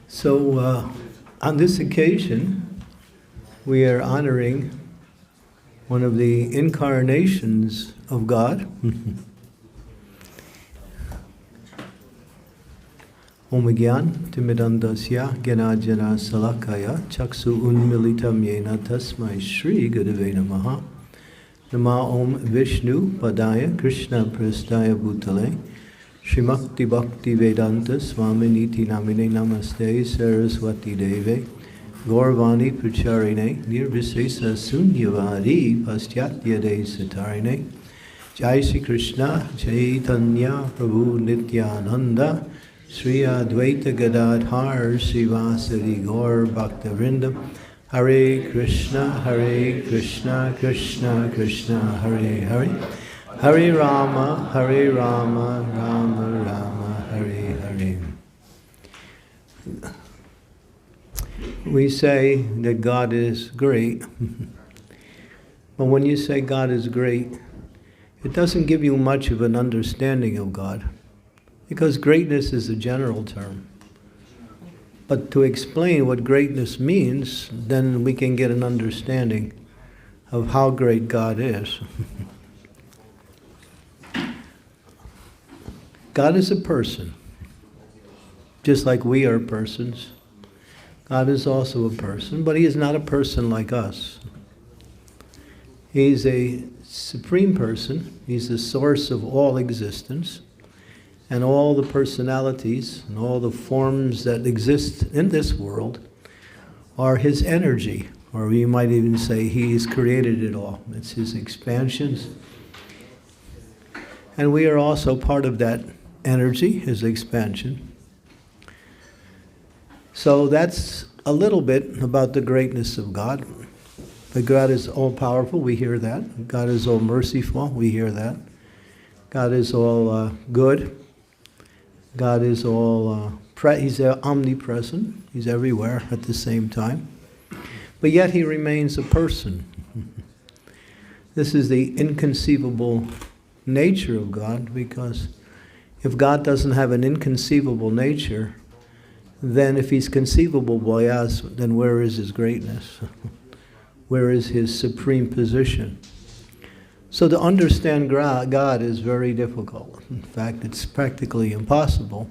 So on this occasion, we are honoring one of the incarnations of God. Om Gyan Timidandasya Gyanajana Salakaya Chaksu Unmilitam Yena Tasmai Shri Gurave Namaha. Nama Om Vishnu Padaya Krishna Prasthaya Bhutale Srimakti Bhakti Vedanta Swami Niti Namine Namaste Saraswati Deve Gaurvani Pracharine Nirvisesa Sunyavari Paschatya De Satarine Jai Shri Krishna Chaitanya Prabhu Nityananda Sri Advaita Gadadhar Srivasari Gaur Bhaktavrindam Hare Krishna, Krishna Krishna, Hare Hare, Hare Rama, Rama Rama, Hare Hare. We say that God is great, but when you say God is great, it doesn't give you much of an understanding of God, because greatness is a general term. But to explain what greatness means, then we can get an understanding of how great God is. God is a person, just like we are persons. God is also a person, but He is not a person like us. He's a supreme person. He's the source of all existence. And all the personalities and all the forms that exist in this world are His energy, or you might even say He has created it all. It's His expansions. And we are also part of that energy, His expansion. So that's a little bit about the greatness of God. But God is all-powerful, we hear that. God is all-merciful, we hear that. God is all good. God is all, He's omnipresent, He's everywhere at the same time. But yet He remains a person. This is the inconceivable nature of God, because if God doesn't have an inconceivable nature, then if He's conceivable by us, then where is His greatness? Where is His supreme position? So to understand God is very difficult. In fact, it's practically impossible.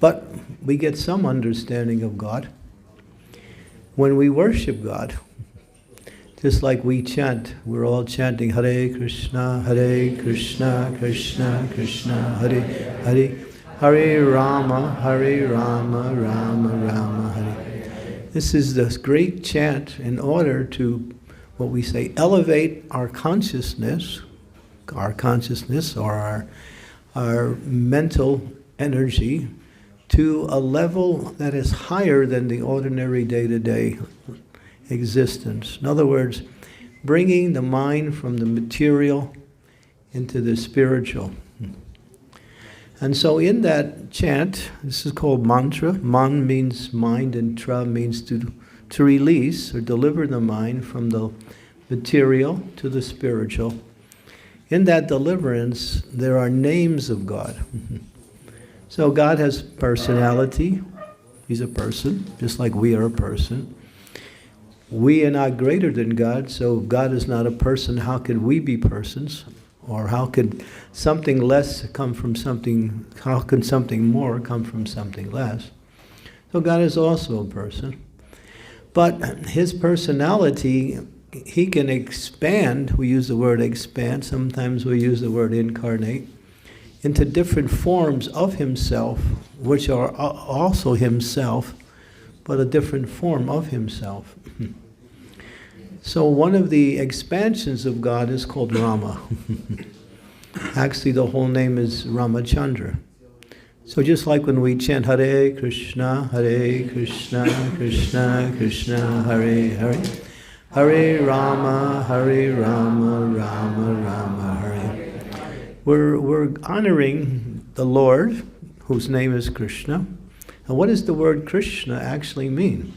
But we get some understanding of God when we worship God. Just like we chant, we're all chanting Hare Krishna, Krishna Krishna, Hare Hare, Hare Rama, Rama Rama, Hare. This is this great chant in order to, what we say, elevate our consciousness or our mental energy to a level that is higher than the ordinary day-to-day existence. In other words, bringing the mind from the material into the spiritual. And so in that chant, this is called mantra. Man means mind and tra means to release or deliver the mind from the material to the spiritual. In that deliverance, there are names of God. So God has personality. He's a person, just like we are a person. We are not greater than God, so if God is not a person, how could we be persons? Or how could something less come from something, how can something more come from something less? So God is also a person. But His personality, He can expand, we use the word expand, sometimes we use the word incarnate, into different forms of Himself, which are also Himself, but a different form of Himself. So one of the expansions of God is called Rama. Actually, the whole name is Ramacandra. So just like when we chant Hare Krishna, Krishna Krishna, Hare Hare, Hare Rama, Rama Rama, Hare. We're honoring the Lord, whose name is Krishna. And what does the word Krishna actually mean?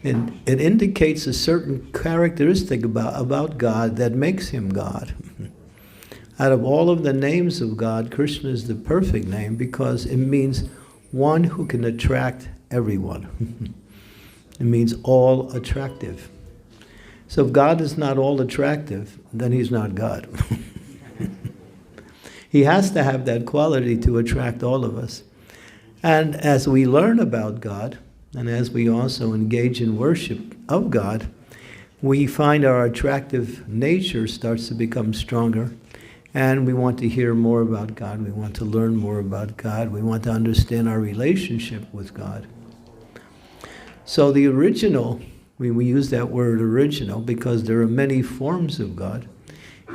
And it indicates a certain characteristic about God that makes Him God. Out of all of the names of God, Krishna is the perfect name because it means one who can attract everyone. It means all attractive. So if God is not all attractive, then he's not God. He has to have that quality to attract all of us. And as we learn about God, and as we also engage in worship of God, we find our attractive nature starts to become stronger. And we want to hear more about God. We want to learn more about God. We want to understand our relationship with God. So the original, we use that word original because there are many forms of God,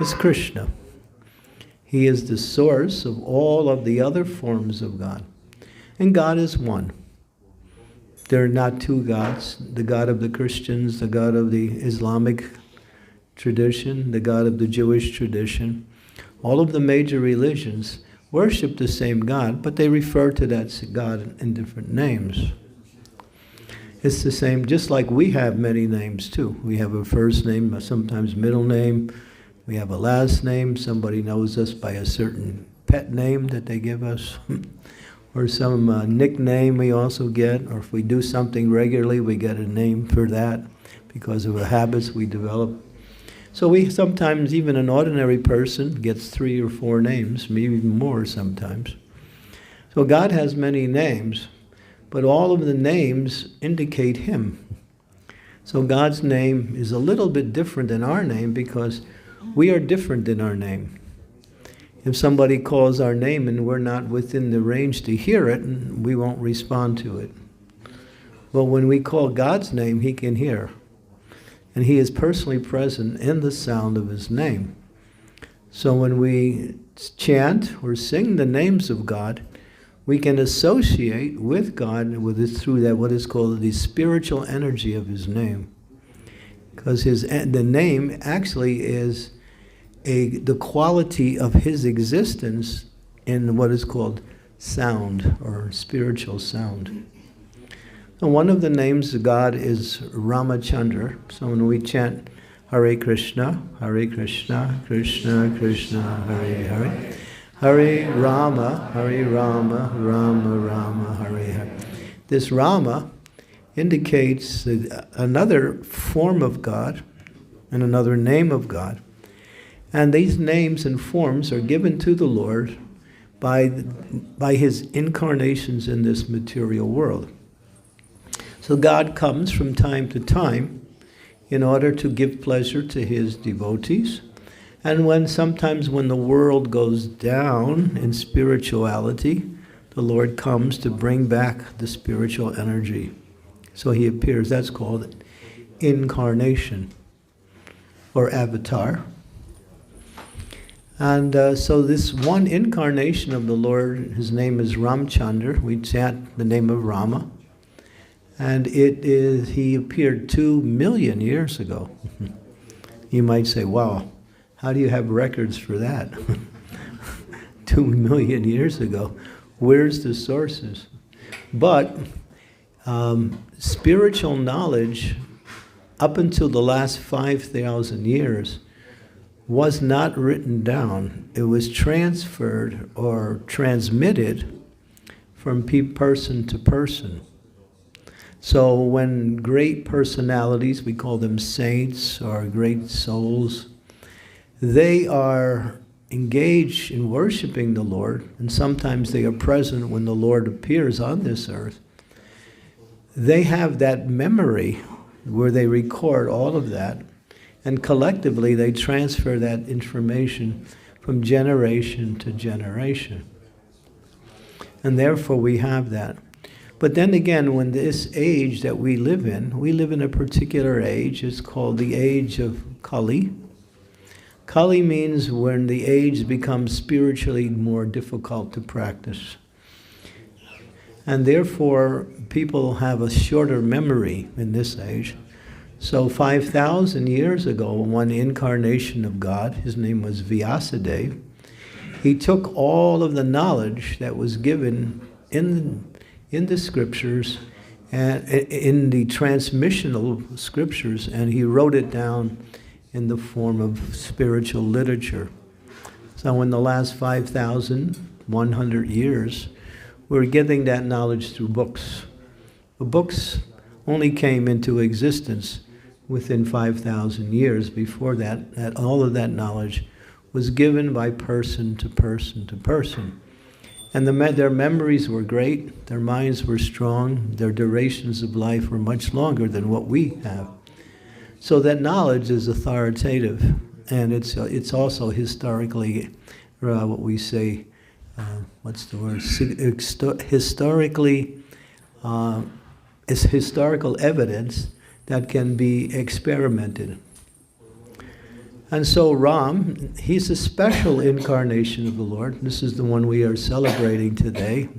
is Krishna. He is the source of all of the other forms of God. And God is one. There are not two gods, the God of the Christians, the God of the Islamic tradition, the God of the Jewish tradition. All of the major religions worship the same God, but they refer to that God in different names. It's the same, just like we have many names too. We have a first name, sometimes middle name. We have a last name. Somebody knows us by a certain pet name that they give us. Or some nickname we also get. Or if we do something regularly, we get a name for that because of the habits we develop. So we sometimes, even an ordinary person gets 3 or 4 names, maybe even more sometimes. So God has many names, but all of the names indicate Him. So God's name is a little bit different than our name because we are different in our name. If somebody calls our name and we're not within the range to hear it, we won't respond to it. But when we call God's name, He can hear. And He is personally present in the sound of His name. So when we chant or sing the names of God, we can associate with God through that what is called the spiritual energy of His name. Because the name actually is the quality of His existence in what is called sound or spiritual sound. And one of the names of God is Ramacandra. So when we chant Hare Krishna, Krishna Krishna, Hare Hare, Hare Rama, Rama Rama, Hare Hare. This Rama indicates another form of God and another name of God. And these names and forms are given to the Lord by His incarnations in this material world. So God comes from time to time in order to give pleasure to His devotees. And sometimes when the world goes down in spirituality, the Lord comes to bring back the spiritual energy. So He appears. That's called incarnation or avatar. And so this one incarnation of the Lord, His name is Ramacandra. We chant the name of Rama. And He appeared 2 million years ago. You might say, wow, how do you have records for that? 2 million years ago. Where's the sources? But spiritual knowledge, up until the last 5,000 years, was not written down. It was transferred or transmitted from person to person. So when great personalities, we call them saints or great souls, they are engaged in worshiping the Lord, and sometimes they are present when the Lord appears on this earth. They have that memory where they record all of that, and collectively they transfer that information from generation to generation. And therefore we have that. But then again, when this age that we live in a particular age. It's called the age of Kali. Kali means when the age becomes spiritually more difficult to practice. And therefore, people have a shorter memory in this age. So 5,000 years ago, one incarnation of God, his name was Vyasadeva, he took all of the knowledge that was given in the scriptures and in the transmissional scriptures, and he wrote it down in the form of spiritual literature. So in the last 5,100 years, we're getting that knowledge through books. The books only came into existence within 5,000 years. Before that all of that knowledge was given by person to person to person. And their memories were great, their minds were strong, their durations of life were much longer than what we have. So that knowledge is authoritative, and it's also historically, what we say, what's the word? Historically, it's historical evidence that can be experimented. And so Ram, he's a special incarnation of the Lord. This is the one we are celebrating today.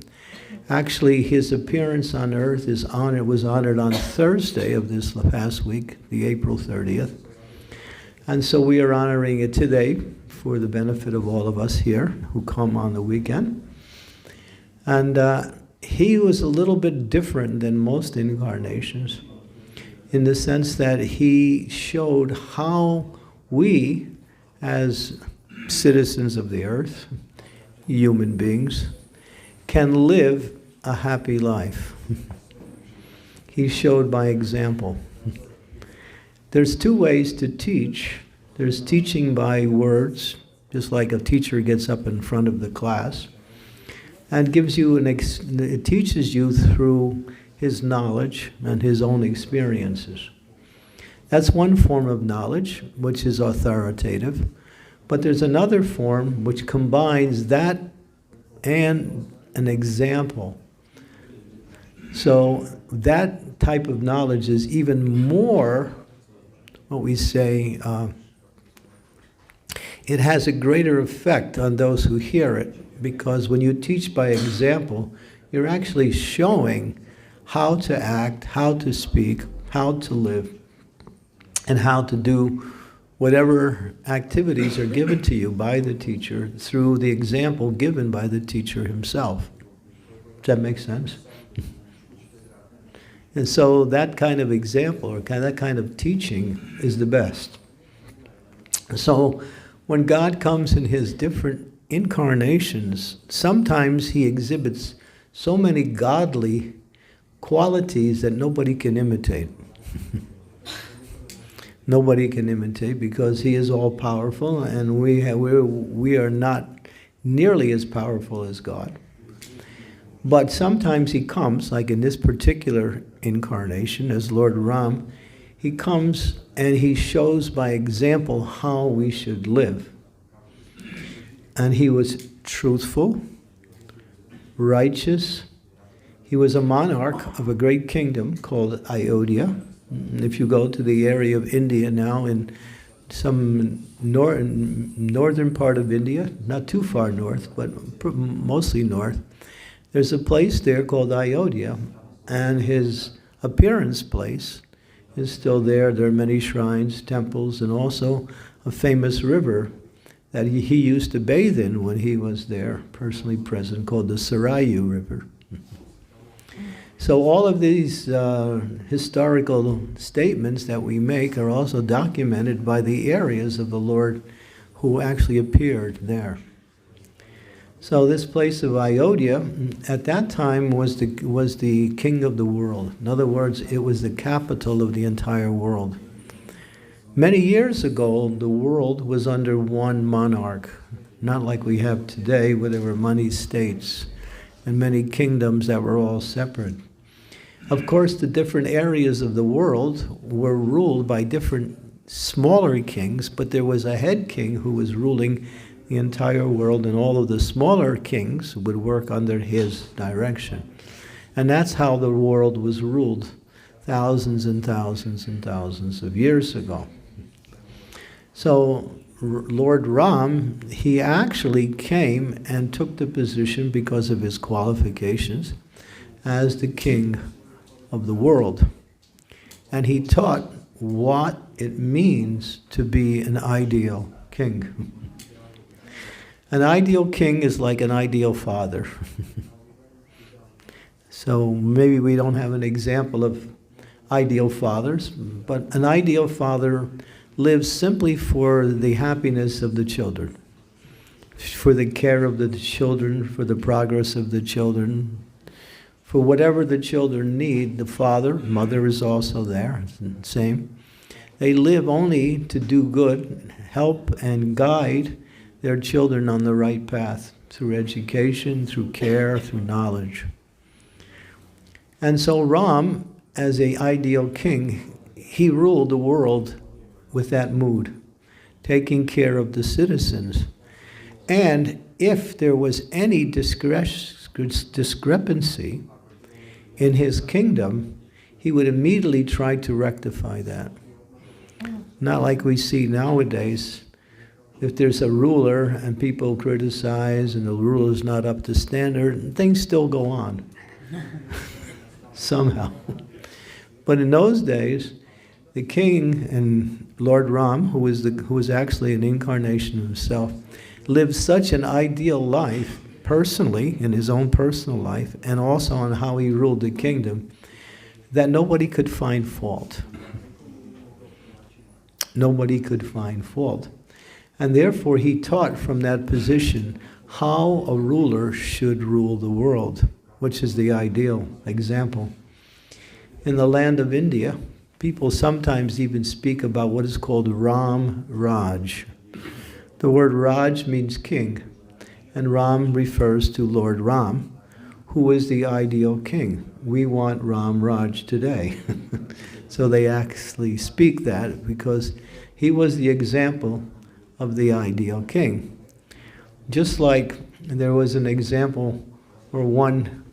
Actually, his appearance on earth was honored on Thursday of this past week, the April 30th. And so we are honoring it today for the benefit of all of us here who come on the weekend. And he was a little bit different than most incarnations in the sense that he showed how we, as citizens of the earth, human beings, can live a happy life. He showed by example. There's two ways to teach. There's teaching by words, just like a teacher gets up in front of the class and gives you it teaches you through his knowledge and his own experiences. That's one form of knowledge, which is authoritative. But there's another form which combines that and an example. So that type of knowledge is even more, what we say, it has a greater effect on those who hear it, because when you teach by example, you're actually showing how to act, how to speak, how to live, and how to do whatever activities are given to you by the teacher through the example given by the teacher himself. Does that make sense? And so that kind of example, or that kind of teaching, is the best. So when God comes in his different incarnations, sometimes he exhibits so many godly qualities that nobody can imitate. Nobody can imitate, because he is all-powerful, and we are not nearly as powerful as God. But sometimes he comes, like in this particular incarnation, as Lord Ram, he comes and he shows by example how we should live. And he was truthful, righteous. He was a monarch of a great kingdom called Ayodhya. If you go to the area of India now, in some northern part of India, not too far north, but mostly north, there's a place there called Ayodhya, and his appearance place is still there. There are many shrines, temples, and also a famous river that he used to bathe in when he was there, personally present, called the Sarayu River. So all of these historical statements that we make are also documented by the areas of the Lord who actually appeared there. So this place of Ayodhya, at that time, was the king of the world. In other words, it was the capital of the entire world. Many years ago, the world was under one monarch, not like we have today, where there were many states and many kingdoms that were all separate. Of course, the different areas of the world were ruled by different smaller kings, but there was a head king who was ruling the entire world, and all of the smaller kings would work under his direction. And that's how the world was ruled thousands and thousands and thousands of years ago. So Lord Ram, he actually came and took the position because of his qualifications as the king of the world. And he taught what it means to be an ideal king. An ideal king is like an ideal father. So maybe we don't have an example of ideal fathers, but an ideal father lives simply for the happiness of the children, for the care of the children, for the progress of the children, for whatever the children need. The father, mother is also there, it's the same. They live only to do good, help and guide their children on the right path through education, through care, through knowledge. And so Ram, as an ideal king, he ruled the world with that mood, taking care of the citizens. And if there was any discrepancy in his kingdom, he would immediately try to rectify that. Not like we see nowadays. If there's a ruler and people criticize and the ruler's not up to standard, things still go on somehow. But in those days, the king and Lord Ram, who was actually an incarnation of himself, lived such an ideal life personally, in his own personal life, and also on how he ruled the kingdom, that nobody could find fault. Nobody could find fault. And therefore he taught from that position how a ruler should rule the world, which is the ideal example. In the land of India, people sometimes even speak about what is called Ram Raj. The word Raj means king, and Ram refers to Lord Ram, who is the ideal king. We want Ram Raj today. So they actually speak that because he was the example of the ideal king. Just like there was an example or one,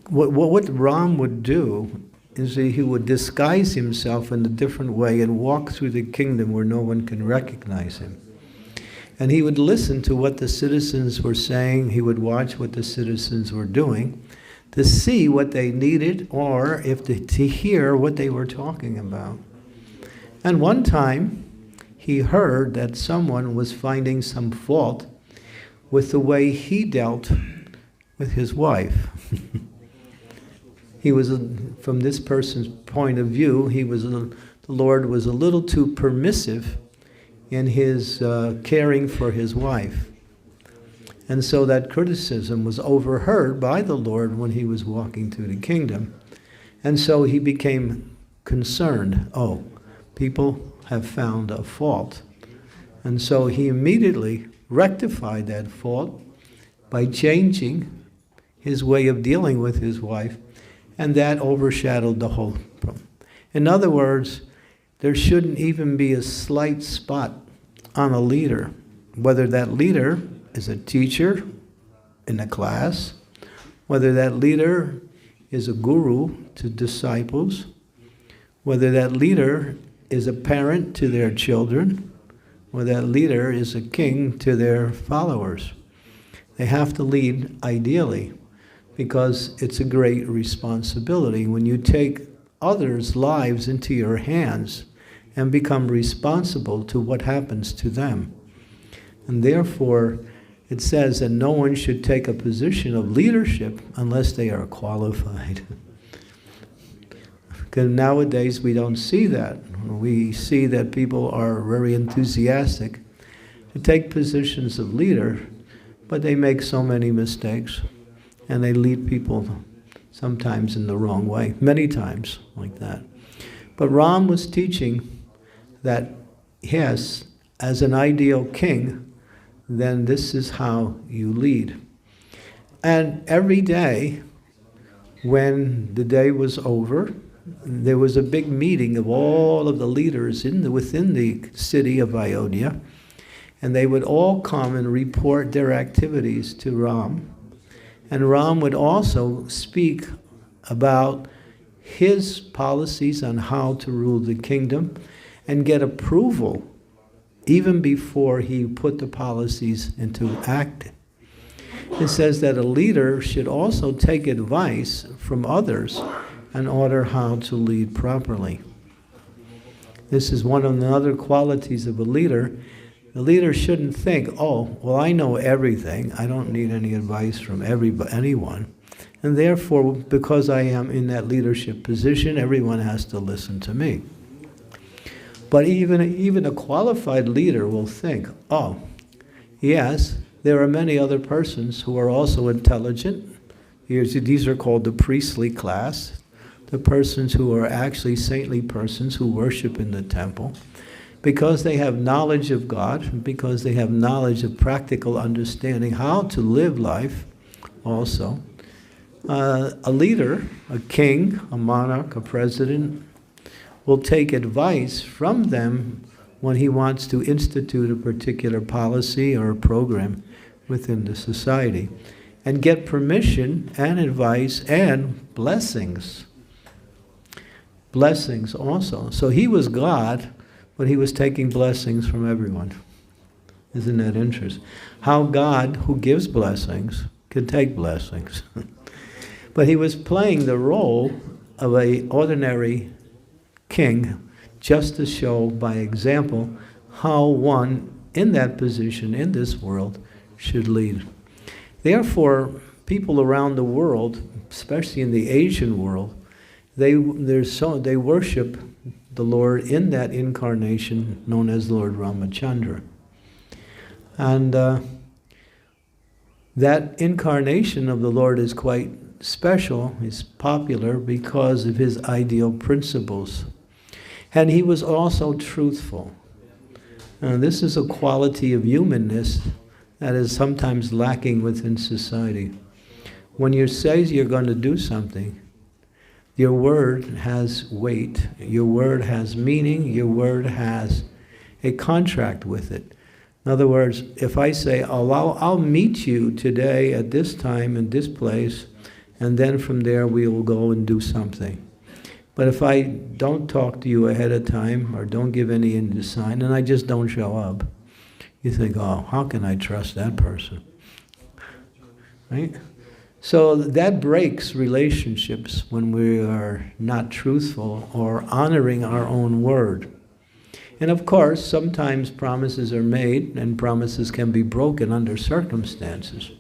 what Ram would do is he would disguise himself in a different way and walk through the kingdom where no one can recognize him. And he would listen to what the citizens were saying, he would watch what the citizens were doing to see what they needed or if to hear what they were talking about. And one time he heard that someone was finding some fault with the way he dealt with his wife. He was, from this person's point of view, the Lord was a little too permissive in his caring for his wife. And so that criticism was overheard by the Lord when he was walking through the kingdom. And so he became concerned. Oh, people have found a fault. And so he immediately rectified that fault by changing his way of dealing with his wife, and that overshadowed the whole problem. In other words, there shouldn't even be a slight spot on a leader, whether that leader is a teacher in a class, whether that leader is a guru to disciples, whether that leader is a parent to their children, or that leader is a king to their followers. They have to lead ideally, because it's a great responsibility when you take others' lives into your hands and become responsible to what happens to them. And therefore, it says that no one should take a position of leadership unless they are qualified. Because nowadays we don't see that. We see that people are very enthusiastic to take positions of leader, but they make so many mistakes and they lead people sometimes in the wrong way, many times like that. But Ram was teaching that, yes, as an ideal king, then this is how you lead. And every day, when the day was over, there was a big meeting of all of the leaders within the city of Ayodhya, and they would all come and report their activities to Ram. And Ram would also speak about his policies on how to rule the kingdom and get approval even before he put the policies into act. It says that a leader should also take advice from others in order how to lead properly. This is one of the other qualities of a leader. The leader shouldn't think, oh, well, I know everything. I don't need any advice from anyone. And therefore, because I am in that leadership position, everyone has to listen to me. But even a qualified leader will think, oh, yes, there are many other persons who are also intelligent, These are called the priestly class, the persons who are actually saintly persons who worship in the temple, because they have knowledge of God, because they have knowledge of practical understanding how to live life also. A leader, a king, a monarch, a president, will take advice from them when he wants to institute a particular policy or a program within the society, and get permission and advice and blessings. Blessings also. So he was God, but he was taking blessings from everyone. Isn't that interesting? How God, who gives blessings, can take blessings. But he was playing the role of an ordinary king, just to show by example how one in that position in this world should lead. Therefore, people around the world, especially in the Asian world, they worship the Lord in that incarnation known as Lord Ramacandra. And that incarnation of the Lord is quite special, is popular because of his ideal principles. And he was also truthful. This is a quality of humanness that is sometimes lacking within society. When you say you're going to do something, your word has weight, your word has meaning, your word has a contract with it. In other words, if I say, I'll meet you today at this time in this place, and then from there we will go and do something. But if I don't talk to you ahead of time or don't give any sign and I just don't show up, you think, oh, how can I trust that person? Right? So that breaks relationships when we are not truthful or honoring our own word. And of course, sometimes promises are made and promises can be broken under circumstances.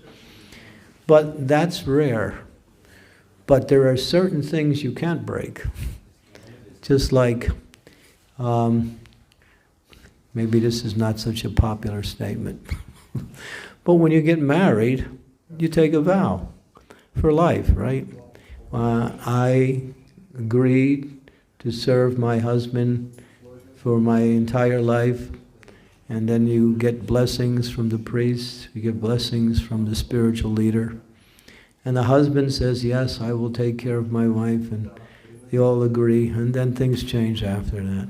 But that's rare. But there are certain things you can't break. Just like, maybe this is not such a popular statement, but when you get married, you take a vow for life, right? I agreed to serve my husband for my entire life, and then you get blessings from the priest, you get blessings from the spiritual leader. And the husband says, yes, I will take care of my wife, and they all agree, and then things change after that.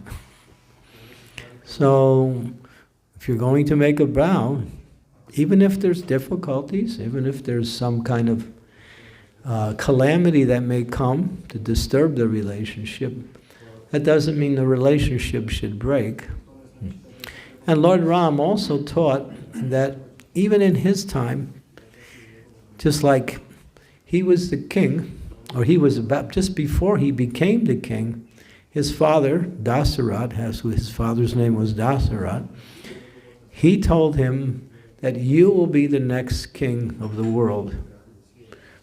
So, if you're going to make a vow, even if there's difficulties, even if there's some kind of calamity that may come to disturb the relationship, that doesn't mean the relationship should break. And Lord Ram also taught that even in his time, just like he was the king, or he was about, just before he became the king, his father, Dasarat, his father's name was Dasarat, he told him that you will be the next king of the world.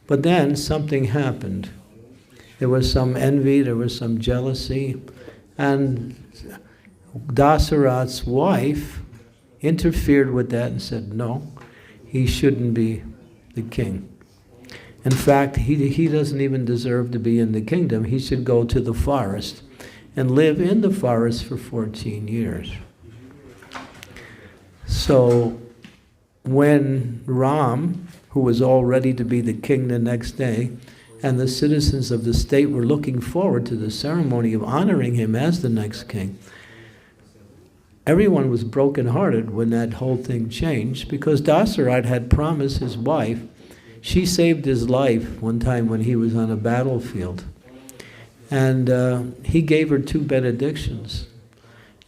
But then something happened. There was some envy, there was some jealousy, and Dasarat's wife interfered with that and said, no, he shouldn't be the king. In fact, he doesn't even deserve to be in the kingdom. He should go to the forest and live in the forest for 14 years. So when Ram, who was all ready to be the king the next day, and the citizens of the state were looking forward to the ceremony of honoring him as the next king, everyone was brokenhearted when that whole thing changed, because Dasarat had promised his wife. She saved his life one time when he was on a battlefield. And he gave her 2 benedictions.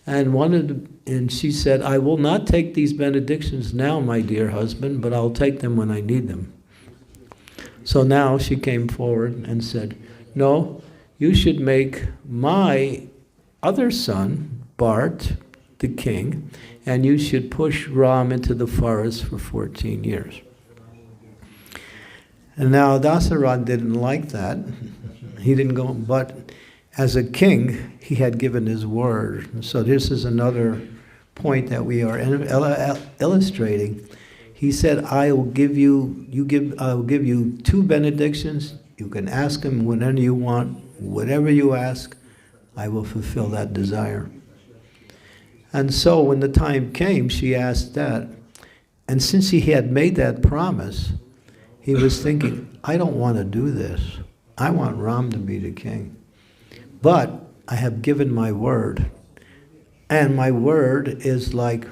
And she said, I will not take these benedictions now, my dear husband, but I'll take them when I need them. So now she came forward and said, no, you should make my other son, Bart, the king, and you should push Ram into the forest for 14 years. And now Dasarat didn't like that. He didn't go, but as a king, he had given his word. So this is another point that we are illustrating. He said, I will give you two benedictions. You can ask him whenever you want, whatever you ask, I will fulfill that desire. And so when the time came, she asked that. And since he had made that promise, he was thinking, I don't want to do this. I want Ram to be the king. But I have given my word. And my word is like,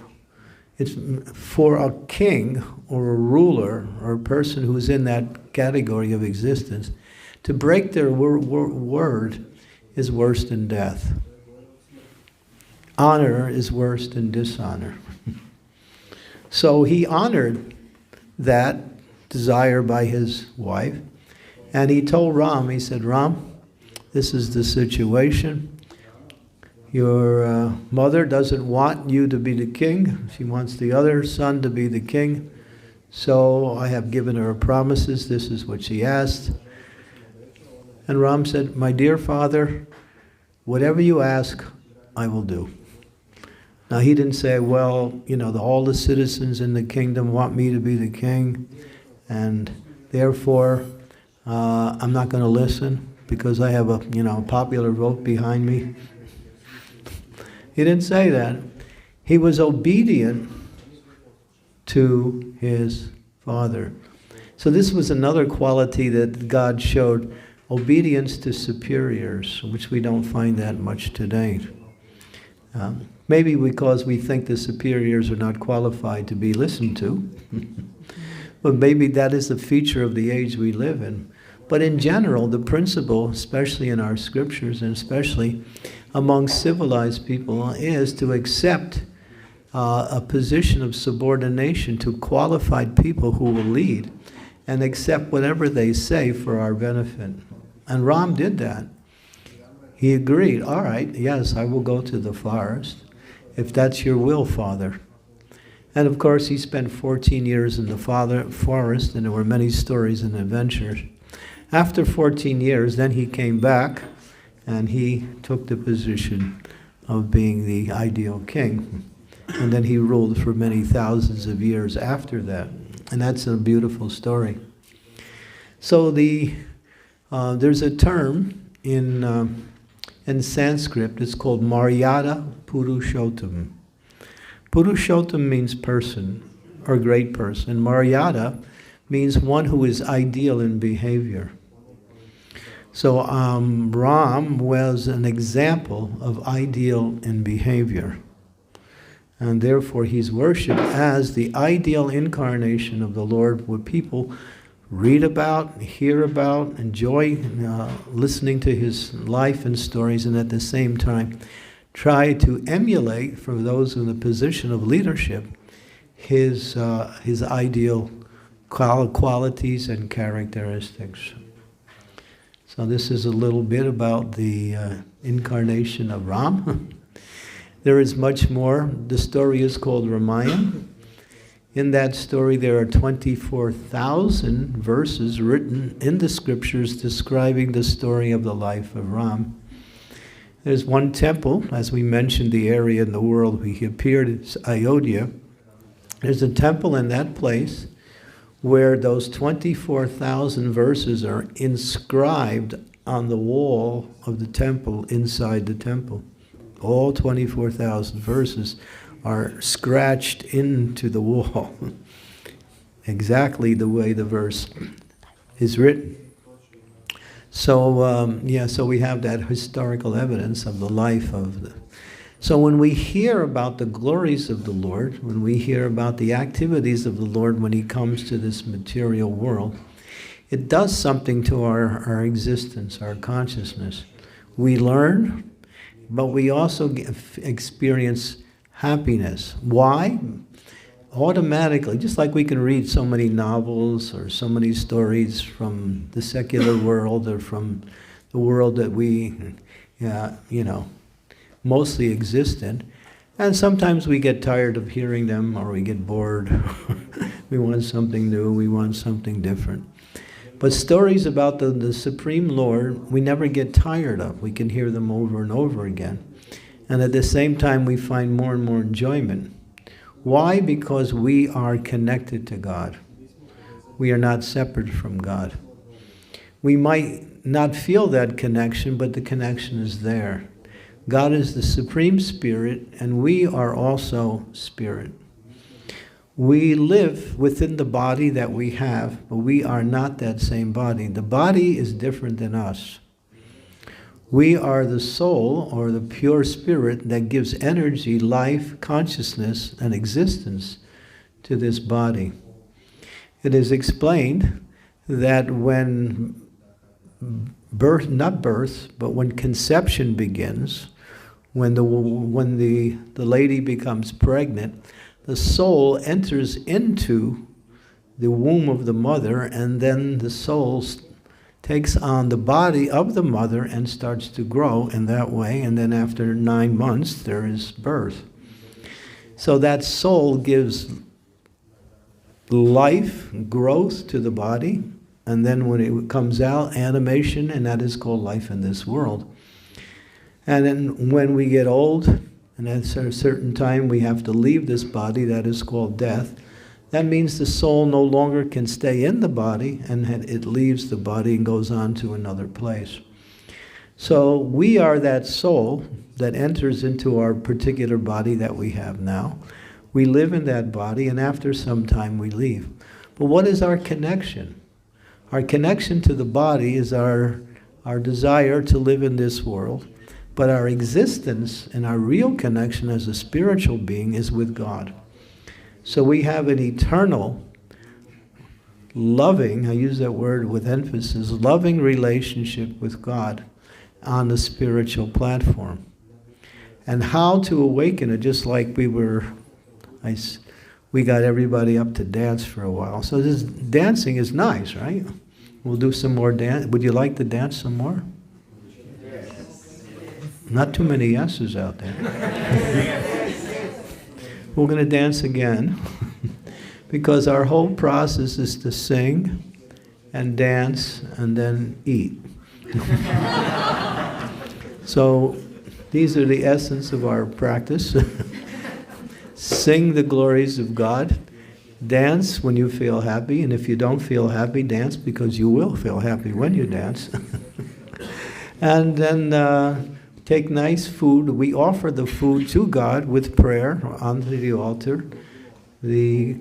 it's for a king or a ruler or a person who's in that category of existence. To break their word is worse than death. Honor is worse than dishonor. So he honored that desire by his wife. And he told Ram, he said, Ram, this is the situation. Your mother doesn't want you to be the king. She wants the other son to be the king. So I have given her promises. This is what she asked. And Ram said, my dear father, whatever you ask, I will do. Now he didn't say, well, all the citizens in the kingdom want me to be the king, and therefore I'm not going to listen because I have a popular vote behind me. He didn't say that. He was obedient to his father. So this was another quality that God showed, obedience to superiors, which we don't find that much today. Maybe because we think the superiors are not qualified to be listened to. But maybe that is the feature of the age we live in. But in general, the principle, especially in our scriptures and especially among civilized people, is to accept a position of subordination to qualified people who will lead and accept whatever they say for our benefit. And Ram did that. He agreed, all right, yes, I will go to the forest, if that's your will, Father. And of course, he spent 14 years in the forest, and there were many stories and adventures. After 14 years, then he came back, and he took the position of being the ideal king. And then he ruled for many thousands of years after that. And that's a beautiful story. So there's a term in Sanskrit, it's called Maryada Purushottam. Purushottam means person, or great person. Maryada means one who is ideal in behavior. So Ram was an example of ideal in behavior. And therefore he's worshipped as the ideal incarnation of the Lord, where people read about, hear about, enjoy listening to his life and stories, and at the same time try to emulate, for those in the position of leadership, his ideal qualities and characteristics. So this is a little bit about the incarnation of Ram. There is much more. The story is called Ramayana. In that story, there are 24,000 verses written in the scriptures describing the story of the life of Ram. There's one temple, as we mentioned, the area in the world where he appeared, it's Ayodhya. There's a temple in that place where those 24,000 verses are inscribed on the wall of the temple, inside the temple. All 24,000 verses are scratched into the wall, exactly the way the verse is written. So, so we have that historical evidence of the life of the... So when we hear about the glories of the Lord, when we hear about the activities of the Lord when he comes to this material world, it does something to our existence, our consciousness. We learn, but we also experience happiness. Why? Automatically, just like we can read so many novels or so many stories from the secular world or from the world that we, mostly exist in, and sometimes we get tired of hearing them, or we get bored. We want something new, we want something different. But stories about the Supreme Lord, we never get tired of. We can hear them over and over again. And at the same time, we find more and more enjoyment. Why? Because we are connected to God. We are not separate from God. We might not feel that connection, but the connection is there. God is the Supreme Spirit, and we are also Spirit. We live within the body that we have, but we are not that same body. The body is different than us. We are the soul, or the pure spirit, that gives energy, life, consciousness, and existence to this body. It is explained that when when conception begins, when the lady becomes pregnant, the soul enters into the womb of the mother, and then the soul takes on the body of the mother and starts to grow in that way, and then after 9 months there is birth. So that soul gives life, growth to the body, and then when it comes out, animation, and that is called life in this world. And then when we get old, and at a certain time we have to leave this body, that is called death. That means the soul no longer can stay in the body, and it leaves the body and goes on to another place. So we are that soul that enters into our particular body that we have now. We live in that body, and after some time we leave. But what is our connection? Our connection to the body is our desire to live in this world, but our existence and our real connection as a spiritual being is with God. So we have an eternal, loving, I use that word with emphasis, loving relationship with God on the spiritual platform. And how to awaken it, just like we got everybody up to dance for a while. So this dancing is nice, right? We'll do some more dance. Would you like to dance some more? Yes. Not too many yeses out there. We're going to dance again because our whole process is to sing and dance and then eat. So these are the essence of our practice. Sing the glories of God. Dance when you feel happy, and if you don't feel happy, dance because you will feel happy when you dance. And then take nice food. We offer the food to God with prayer onto the altar. The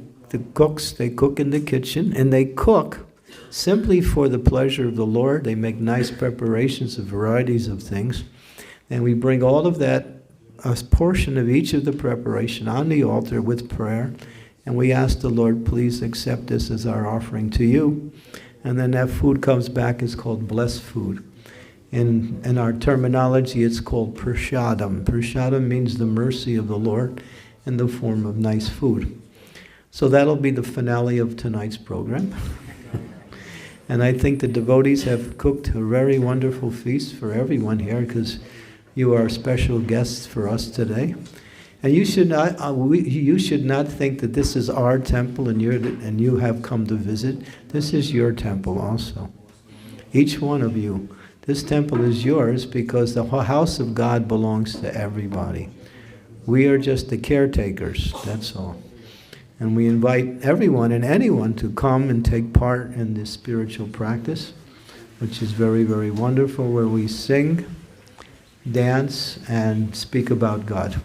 cooks, they cook in the kitchen, and they cook simply for the pleasure of the Lord. They make nice preparations of varieties of things. And we bring all of that, a portion of each of the preparation on the altar with prayer. And we ask the Lord, please accept this as our offering to you. And then that food comes back, is called blessed food. In our terminology, it's called prashadam. Prashadam means the mercy of the Lord in the form of nice food. So that'll be the finale of tonight's program. And I think the devotees have cooked a very wonderful feast for everyone here, because you are special guests for us today. And you should not think that this is our temple and you have come to visit. This is your temple also. Each one of you. This temple is yours because the house of God belongs to everybody. We are just the caretakers, that's all. And we invite everyone and anyone to come and take part in this spiritual practice, which is very, very wonderful, where we sing, dance, and speak about God.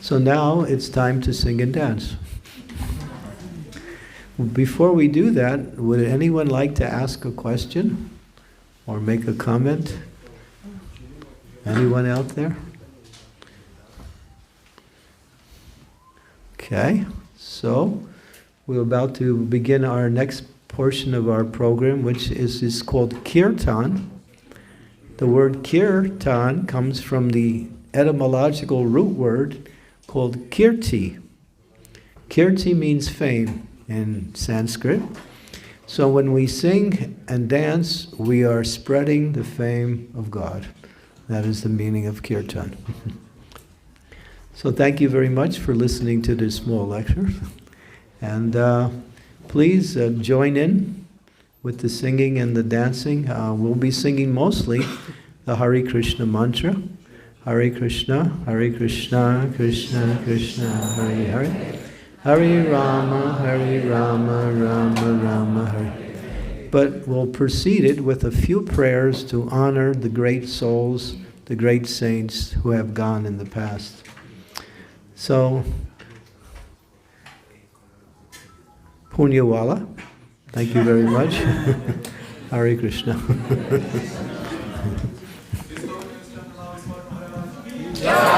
So now it's time to sing and dance. Before we do that, would anyone like to ask a question or make a comment? Anyone out there? Okay, so we're about to begin our next portion of our program, which is called Kirtan. The word Kirtan comes from the etymological root word called Kirti. Kirti means fame in Sanskrit. So when we sing and dance, we are spreading the fame of God. That is the meaning of Kirtan. So thank you very much for listening to this small lecture. And please join in with the singing and the dancing. We'll be singing mostly the Hare Krishna mantra. Hare Krishna, Krishna Krishna, Hare Hare. Hare Rama, Rama Rama, Hare. But we'll precede it with a few prayers to honor the great souls, the great saints who have gone in the past. So, Punyawala, thank you very much. Hare Krishna. Yeah.